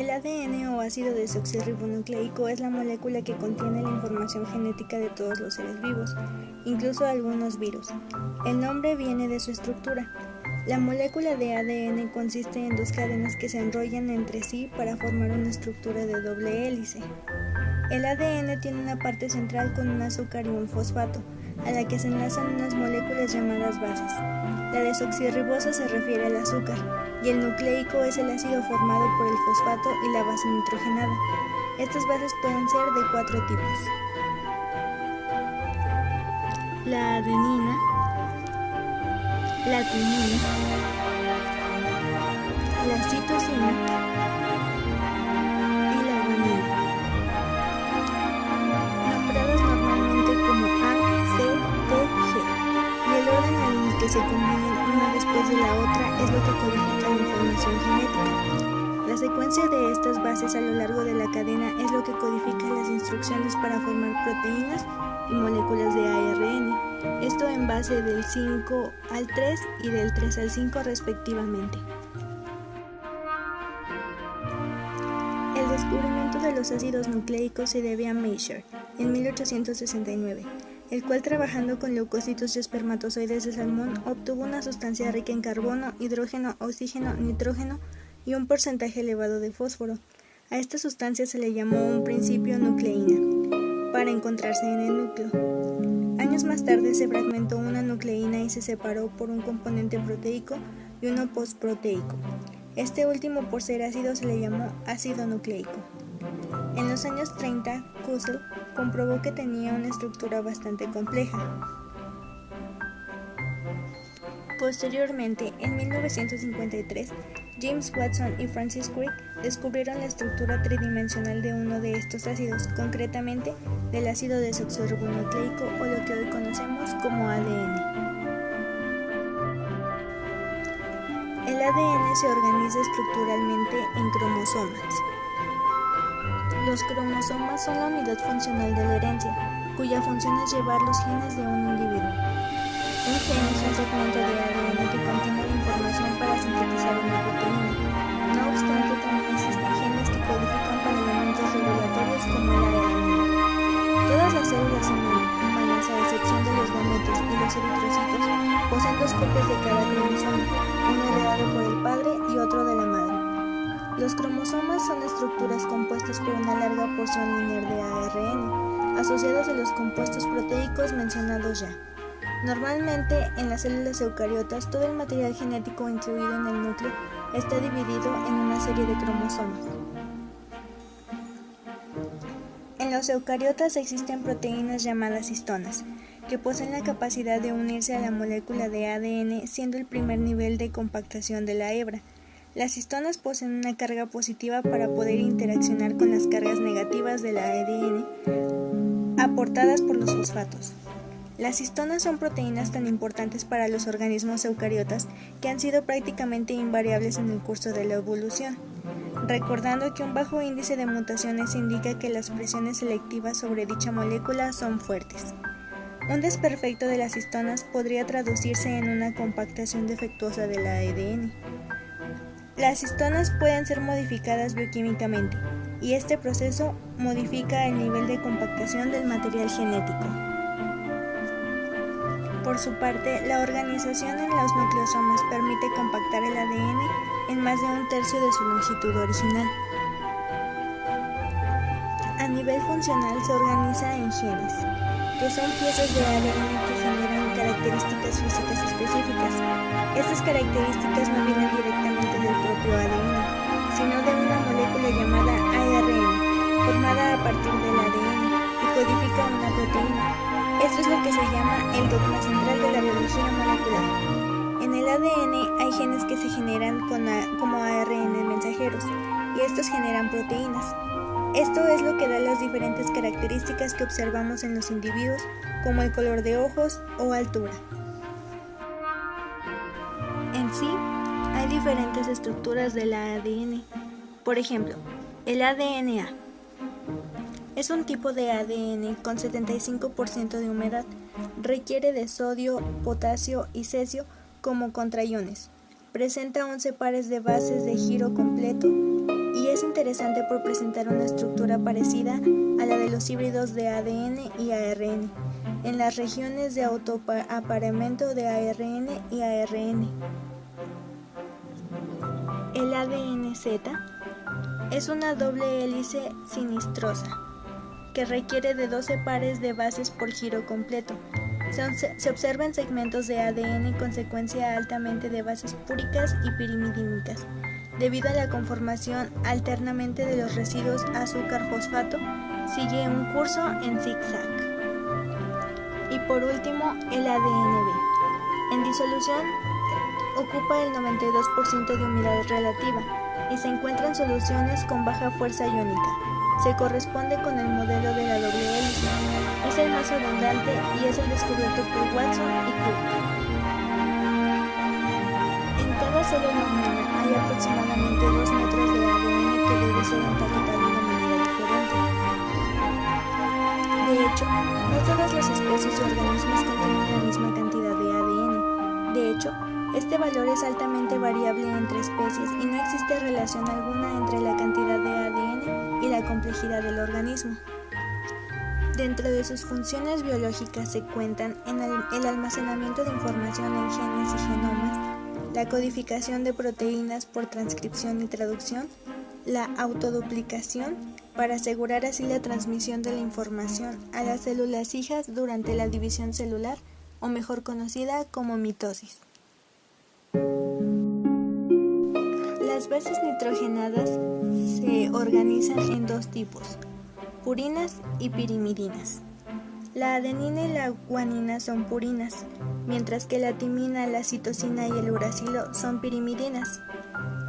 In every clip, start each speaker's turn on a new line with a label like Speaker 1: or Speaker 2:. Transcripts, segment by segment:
Speaker 1: El ADN o ácido desoxirribonucleico es la molécula que contiene la información genética de todos los seres vivos, incluso algunos virus. El nombre viene de su estructura. La molécula de ADN consiste en dos cadenas que se enrollan entre sí para formar una estructura de doble hélice. El ADN tiene una parte central con un azúcar y un fosfato, a la que se enlazan unas moléculas llamadas bases. La desoxirribosa se refiere al azúcar, y el nucleico es el ácido formado por el fosfato y la base nitrogenada. Estas bases pueden ser de 4 tipos: la adenina, la timina, la citosina y la guanina, nombradas normalmente como A, C, T, G, y el orden en el que se combinan una después de la otra es lo que codifica la información genética. La secuencia de estas bases a lo largo de la cadena es lo que codifica las instrucciones para formar proteínas y moléculas de ARN, esto en base del 5 al 3 y del 3 al 5 respectivamente. El descubrimiento de los ácidos nucleicos se debe a Miescher en 1869, el cual, trabajando con leucocitos y espermatozoides de salmón, obtuvo una sustancia rica en carbono, hidrógeno, oxígeno, nitrógeno y un porcentaje elevado de fósforo. A esta sustancia se le llamó un principio nucleína, para encontrarse en el núcleo. Años más tarde se fragmentó una nucleína y se separó por un componente proteico y uno postproteico. Este último, por ser ácido, se le llamó ácido nucleico. En los años 30, Kussel comprobó que tenía una estructura bastante compleja. Posteriormente, en 1953, James Watson y Francis Crick descubrieron la estructura tridimensional de uno de estos ácidos, concretamente del ácido desoxirribonucleico, o lo que hoy conocemos como ADN. El ADN se organiza estructuralmente en cromosomas. Los cromosomas son la unidad funcional de la herencia, cuya función es llevar los genes de un individuo. Un gen es un segmento de ADN que contiene la información para sintetizar una proteína. No obstante, también existen genes que codifican para elementos regulatorios como el ARN. Todas las células humanas, a excepción de los gametos y los eritrocitos, poseen 2 copias de cada cromosoma, uno heredado por el padre y otro de la madre. Los cromosomas son estructuras compuestas por una larga porción lineal de ARN, asociados a los compuestos proteicos mencionados ya. Normalmente, en las células eucariotas, todo el material genético incluido en el núcleo está dividido en una serie de cromosomas. En los eucariotas existen proteínas llamadas histonas, que poseen la capacidad de unirse a la molécula de ADN, siendo el primer nivel de compactación de la hebra. Las histonas poseen una carga positiva para poder interaccionar con las cargas negativas del ADN aportadas por los fosfatos. Las histonas son proteínas tan importantes para los organismos eucariotas que han sido prácticamente invariables en el curso de la evolución, recordando que un bajo índice de mutaciones indica que las presiones selectivas sobre dicha molécula son fuertes. Un desperfecto de las histonas podría traducirse en una compactación defectuosa del ADN. Las histonas pueden ser modificadas bioquímicamente, y este proceso modifica el nivel de compactación del material genético. Por su parte, la organización en los nucleosomas permite compactar el ADN en más de 1/3 de su longitud original. A nivel funcional se organiza en genes, que son piezas de ADN que generan características físicas específicas. Estas características no vienen directamente del propio ADN, sino de una molécula llamada ARN, formada a partir del ADN, y codifica una proteína. Esto es lo que se llama el dogma central de la biología molecular. En el ADN hay genes que se generan como ARN mensajeros, y estos generan proteínas. Esto es lo que da las diferentes características que observamos en los individuos, como el color de ojos o altura. En sí, hay diferentes estructuras del ADN. Por ejemplo, el ADNA es un tipo de ADN con 75% de humedad. Requiere de sodio, potasio y cesio como contraiones. Presenta 11 pares de bases de giro completo y es interesante por presentar una estructura parecida a la de los híbridos de ADN y ARN, en las regiones de autoapareamiento de ARN y ARN. El ADN-Z es una doble hélice sinistrosa que requiere de 12 pares de bases por giro completo. Se observan segmentos de ADN con secuencia altamente de bases púricas y pirimidínicas, debido a la conformación alternamente de los residuos azúcar-fosfato, sigue un curso en zigzag. Y por último, el ADN-B. En disolución, ocupa el 92% de humedad relativa y se encuentra en soluciones con baja fuerza iónica. Se corresponde con el modelo de la doble hélice. Es el más abundante y es el descubierto por Watson y Crick. En cada célula humana hay aproximadamente 2 metros de ADN que debe ser empaquetado de manera diferente. De hecho, no todas las especies y organismos contienen la misma cantidad de ADN. De hecho, este valor es altamente variable entre especies y no existe relación alguna entre la cantidad de ADN y la complejidad del organismo. Dentro de sus funciones biológicas se cuentan en el almacenamiento de información en genes y genomas, la codificación de proteínas por transcripción y traducción, la autoduplicación, para asegurar así la transmisión de la información a las células hijas durante la división celular, o mejor conocida como mitosis. Las bases nitrogenadas se organizan en dos tipos: purinas y pirimidinas. La adenina y la guanina son purinas, mientras que la timina, la citosina y el uracilo son pirimidinas.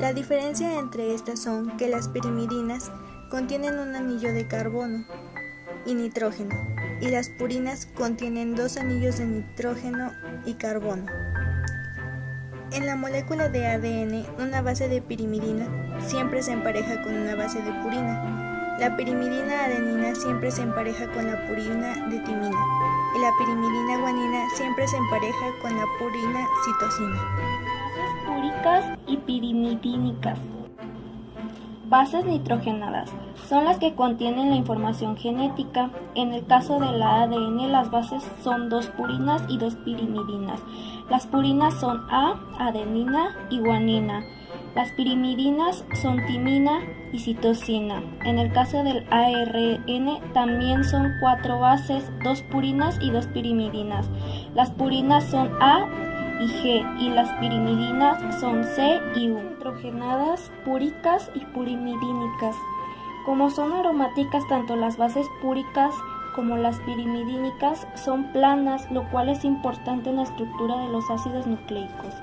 Speaker 1: La diferencia entre estas son que las pirimidinas contienen un anillo de carbono y nitrógeno, y las purinas contienen 2 anillos de nitrógeno y carbono. En la molécula de ADN, una base de pirimidina siempre se empareja con una base de purina. La pirimidina adenina siempre se empareja con la purina de timina, y la pirimidina guanina siempre se empareja con la purina citosina.
Speaker 2: Bases púricas y pirimidínicas. Bases nitrogenadas son las que contienen la información genética. En el caso de la ADN, las bases son 2 purinas y 2 pirimidinas. Las purinas son adenina y guanina. Las pirimidinas son timina y citosina. En el caso del ARN también son 4 bases, 2 purinas y 2 pirimidinas. Las purinas son A y G y las pirimidinas son C y U. Nitrogenadas, púricas y pirimidínicas. Como son aromáticas, tanto las bases púricas como las pirimidínicas son planas, lo cual es importante en la estructura de los ácidos nucleicos.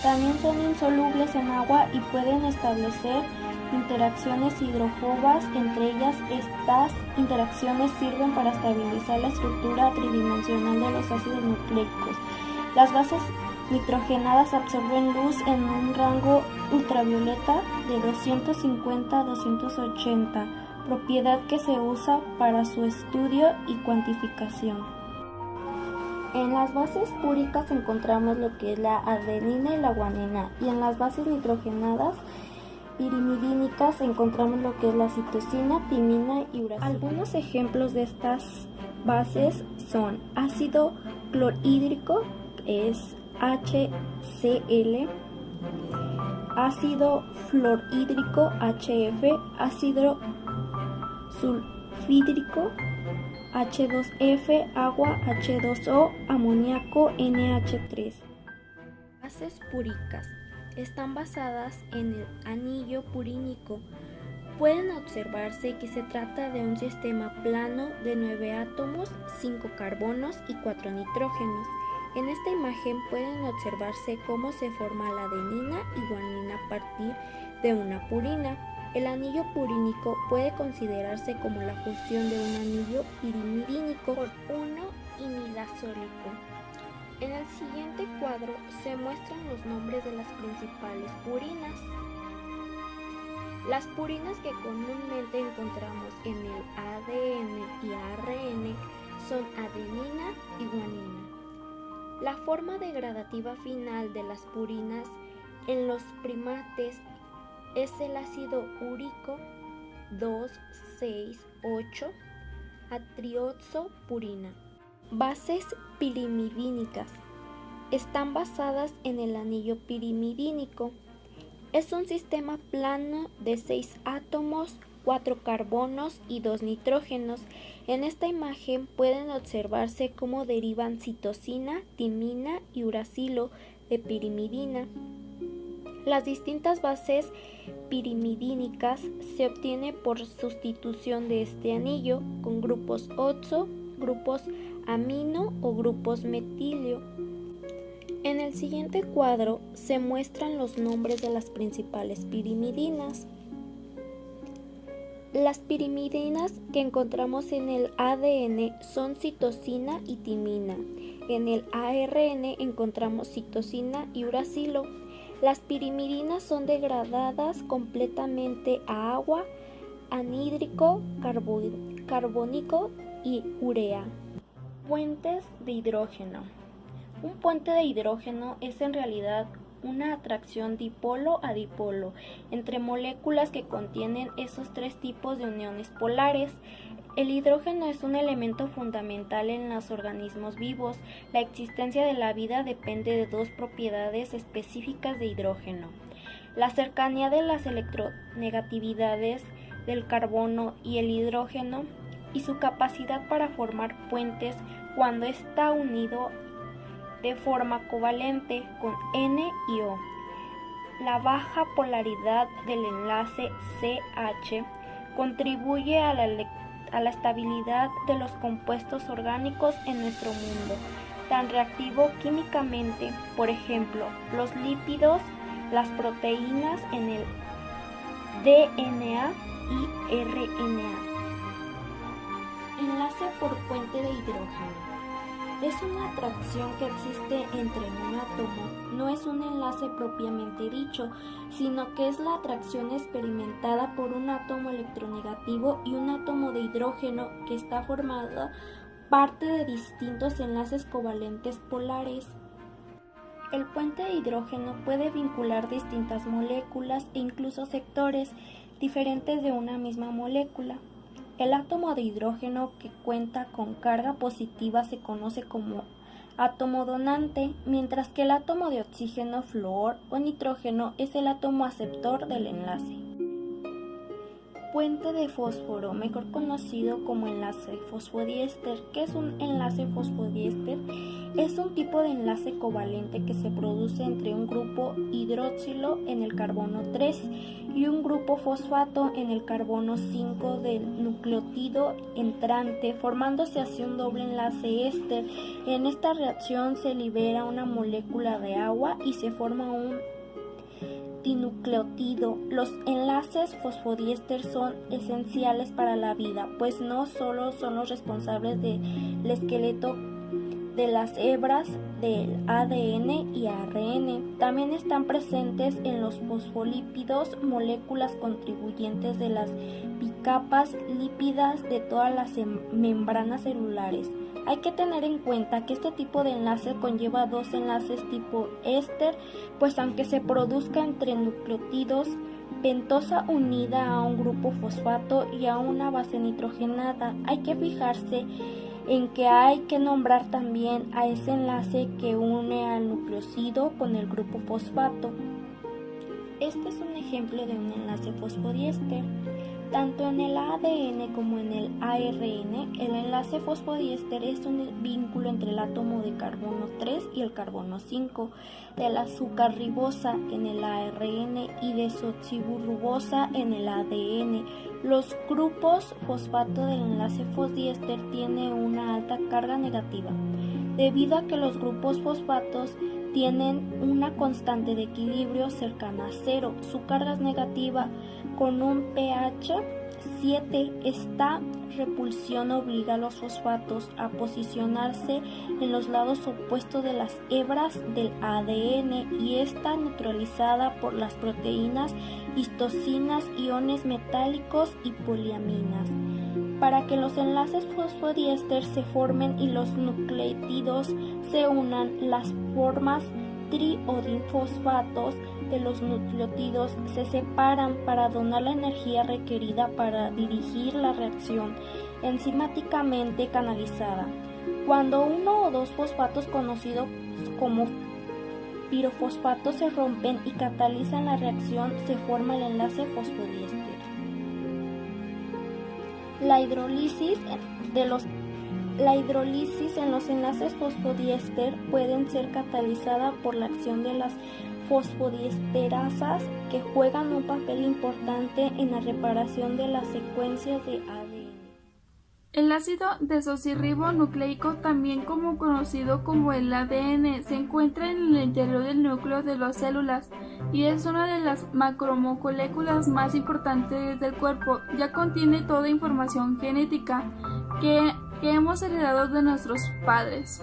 Speaker 2: También son insolubles en agua y pueden establecer interacciones hidrófobas. Entre ellas, estas interacciones sirven para estabilizar la estructura tridimensional de los ácidos nucleicos. Las bases nitrogenadas absorben luz en un rango ultravioleta de 250 a 280, propiedad que se usa para su estudio y cuantificación. En las bases púricas encontramos lo que es la adenina y la guanina, y en las bases nitrogenadas pirimidínicas encontramos lo que es la citosina, timina y uracilo. Algunos ejemplos de estas bases son ácido clorhídrico, es HCl, ácido fluorhídrico, HF, ácido sulfhídrico, H2F, agua, H2O, amoníaco, NH3. Bases púricas están basadas en el anillo purínico. Pueden observarse que se trata de un sistema plano de 9 átomos, 5 carbonos y 4 nitrógenos. En esta imagen pueden observarse cómo se forma la adenina y guanina a partir de una purina. El anillo purínico puede considerarse como la fusión de un anillo pirimidínico con uno imidazólico. En el siguiente cuadro se muestran los nombres de las principales purinas. Las purinas que comúnmente encontramos en el ADN y ARN son adenina y guanina. La forma degradativa final de las purinas en los primates
Speaker 1: es el ácido úrico 2,6,8-atrioxopurina. Bases pirimidínicas. Están basadas en el anillo pirimidínico. Es un sistema plano de 6 átomos, 4 carbonos y 2 nitrógenos. En esta imagen pueden observarse cómo derivan citosina, timina y uracilo de pirimidina. Las distintas bases pirimidínicas se obtienen por sustitución de este anillo con grupos oxo, grupos amino o grupos metilio. En el siguiente cuadro se muestran los nombres de las principales pirimidinas. Las pirimidinas que encontramos en el ADN son citosina y timina. En el ARN encontramos citosina y uracilo. Las pirimidinas son degradadas completamente a agua, anhídrico, carbónico y urea.
Speaker 2: Puentes de hidrógeno. Un puente de hidrógeno es en realidad una atracción dipolo a dipolo entre moléculas que contienen esos 3 tipos de uniones polares. El hidrógeno es un elemento fundamental en los organismos vivos. La existencia de la vida depende de 2 propiedades específicas de hidrógeno: la cercanía de las electronegatividades del carbono y el hidrógeno y su capacidad para formar puentes cuando está unido de forma covalente con N y O. La baja polaridad del enlace CH contribuye a la estabilidad de los compuestos orgánicos en nuestro mundo, tan reactivo químicamente, por ejemplo, los lípidos, las proteínas en el DNA y RNA. Enlace por puente de hidrógeno. Es una atracción que existe entre un átomo, no es un enlace propiamente dicho, sino que es la atracción experimentada por un átomo electronegativo y un átomo de hidrógeno que está formada parte de distintos enlaces covalentes polares. El puente de hidrógeno puede vincular distintas moléculas e incluso sectores diferentes de una misma molécula. El átomo de hidrógeno que cuenta con carga positiva se conoce como átomo donante, mientras que el átomo de oxígeno, flúor o nitrógeno es el átomo aceptor del enlace. Puente de fósforo, mejor conocido como enlace fosfodiéster. ¿Qué es un enlace fosfodiéster? Es un tipo de enlace covalente que se produce entre un grupo hidroxilo en el carbono 3 y un grupo fosfato en el carbono 5 del nucleótido entrante, formándose así un doble enlace éster. En esta reacción se libera una molécula de agua y se forma un dinucleótido. Los enlaces fosfodiéster son esenciales para la vida, pues no solo son los responsables del esqueleto de las hebras del ADN y ARN, también están presentes en los fosfolípidos, moléculas contribuyentes de las bicapas lípidas de todas las membranas celulares. Hay que tener en cuenta que este tipo de enlace conlleva 2 enlaces tipo éster, pues aunque se produzca entre nucleótidos, pentosa unida a un grupo fosfato y a una base nitrogenada, hay que fijarse en que hay que nombrar también a ese enlace que une al nucleósido con el grupo fosfato. Este es un ejemplo de un enlace fosfodiéster. Tanto en el ADN como en el ARN, el enlace fosfodiéster es un vínculo entre el átomo de carbono 3 y el carbono 5, de la azúcar ribosa en el ARN y desoxirribosa en el ADN. Los grupos fosfato del enlace fosfodiéster tienen una alta carga negativa, debido a que los grupos fosfatos tienen una constante de equilibrio cercana a 0. Su carga es negativa con un pH 7. Esta repulsión obliga a los fosfatos a posicionarse en los lados opuestos de las hebras del ADN y está neutralizada por las proteínas, histosinas, iones metálicos y poliaminas. Para que los enlaces fosfodiéster se formen y los nucleótidos se unan, las formas tri o difosfatos de los nucleótidos se separan para donar la energía requerida para dirigir la reacción enzimáticamente canalizada. Cuando uno o dos fosfatos conocidos como pirofosfatos se rompen y catalizan la reacción, se forma el enlace fosfodiéster. La hidrólisis en los enlaces fosfodiéster pueden ser catalizada por la acción de las fosfodiesterasas, que juegan un papel importante en la reparación de las secuencias de ADN.
Speaker 3: El ácido desoxirribonucleico, también conocido como el ADN, se encuentra en el interior del núcleo de las células y es una de las macromoléculas más importantes del cuerpo. Ya contiene toda información genética que hemos heredado de nuestros padres.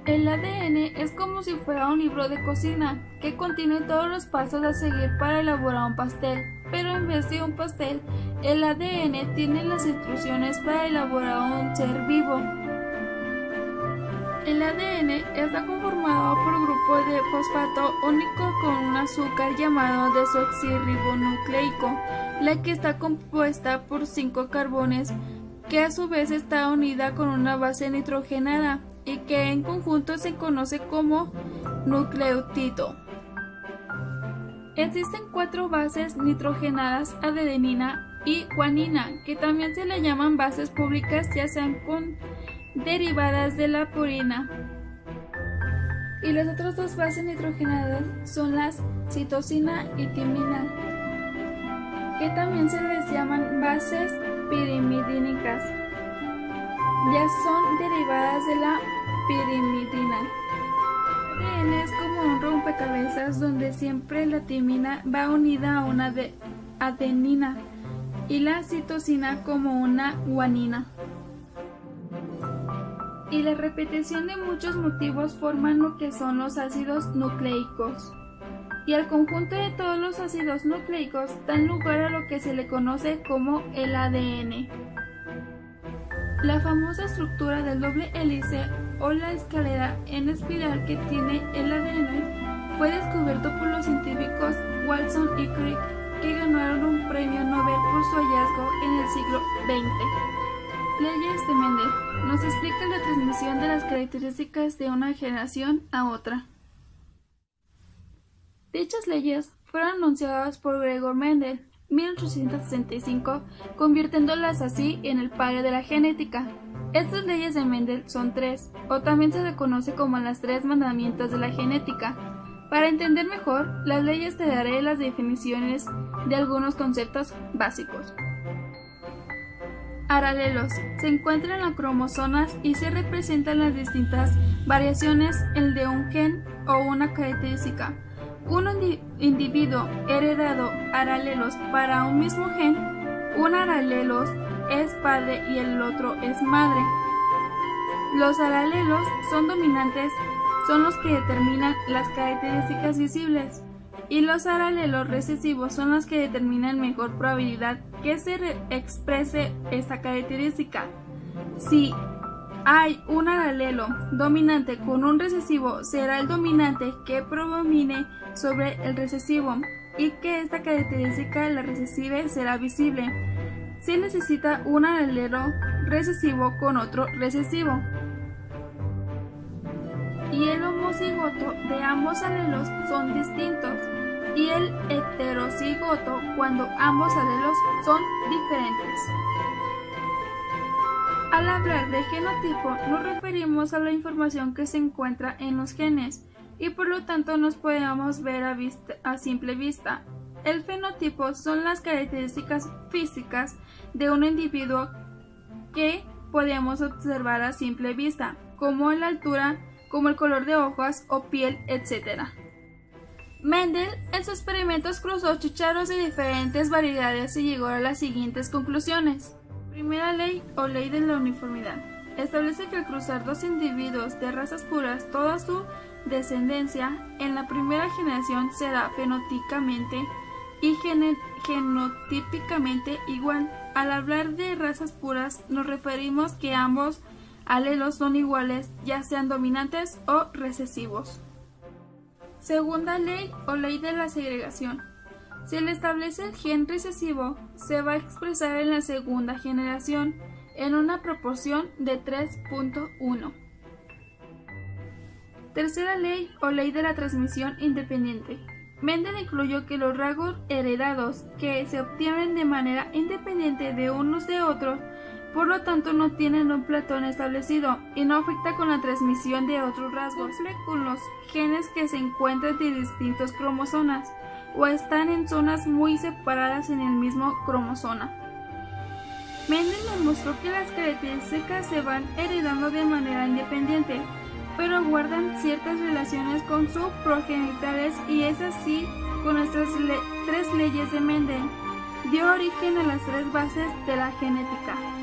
Speaker 3: El ADN es como si fuera un libro de cocina que contiene todos los pasos a seguir para elaborar un pastel, pero en vez de un pastel, el ADN tiene las instrucciones para elaborar un ser vivo. El ADN está conformado por un grupo de fosfato único con un azúcar llamado desoxirribonucleico, la que está compuesta por 5 carbones, que a su vez está unida con una base nitrogenada y que en conjunto se conoce como nucleótido. Existen 4 bases nitrogenadas, adenina y guanina, que también se le llaman bases públicas, ya sean derivadas de la purina. Y las otras 2 bases nitrogenadas son las citosina y timina, que también se les llaman bases pirimidínicas. Ya son derivadas de la pirimidina. El ADN es como un rompecabezas donde siempre la timina va unida a una adenina y la citosina como una guanina. Y la repetición de muchos motivos forman lo que son los ácidos nucleicos. Y al conjunto de todos los ácidos nucleicos dan lugar a lo que se le conoce como el ADN. La famosa estructura del doble hélice o la escalera en espiral que tiene el ADN fue descubierto por los científicos Watson y Crick, que ganaron un premio Nobel por su hallazgo en el siglo XX. Leyes de Mendel nos explican la transmisión de las características de una generación a otra. Dichas leyes fueron anunciadas por Gregor Mendel 1865, convirtiéndolas así en el padre de la genética. Estas leyes de Mendel son 3, o también se le conoce como las 3 mandamientos de la genética. Para entender mejor las leyes te daré las definiciones de algunos conceptos básicos. Paralelos. Se encuentran en las cromosomas y se representan las distintas variaciones de un gen o una característica. Un individuo heredado paralelos para un mismo gen, un alelos es padre y el otro es madre. Los alelos son dominantes, son los que determinan las características visibles, y los alelos recesivos son los que determinan mejor probabilidad que se exprese esta característica. Si hay un alelo dominante con un recesivo, será el dominante que predomine sobre el recesivo, y que esta característica, la recesiva, será visible. Se necesita un alelo recesivo con otro recesivo. Y el homocigoto de ambos alelos son distintos, y el heterocigoto cuando ambos alelos son diferentes. Al hablar de genotipo nos referimos a la información que se encuentra en los genes y por lo tanto nos podemos ver a simple vista. El fenotipo son las características físicas de un individuo que podemos observar a simple vista, como la altura, como el color de ojos o piel, etc. Mendel en sus experimentos cruzó chícharos de diferentes variedades y llegó a las siguientes conclusiones. Primera ley o ley de la uniformidad. Establece que al cruzar 2 individuos de razas puras, toda su descendencia en la primera generación será fenotípicamente y genotípicamente igual. Al hablar de razas puras nos referimos que ambos alelos son iguales, ya sean dominantes o recesivos. Segunda ley o ley de la segregación. Si le establece el gen recesivo, se va a expresar en la segunda generación en una proporción de 3.1. Tercera ley o ley de la transmisión independiente. Mendel incluyó que los rasgos heredados que se obtienen de manera independiente de unos de otros, por lo tanto no tienen un patrón establecido y no afecta con la transmisión de otros rasgos. Cumple con los genes que se encuentran de distintos cromosomas o están en zonas muy separadas en el mismo cromosoma. Mendel demostró que las características se van heredando de manera independiente, pero guardan ciertas relaciones con sus progenitores, y es así con nuestras tres leyes de Mendel. Dio origen a las tres bases de la genética.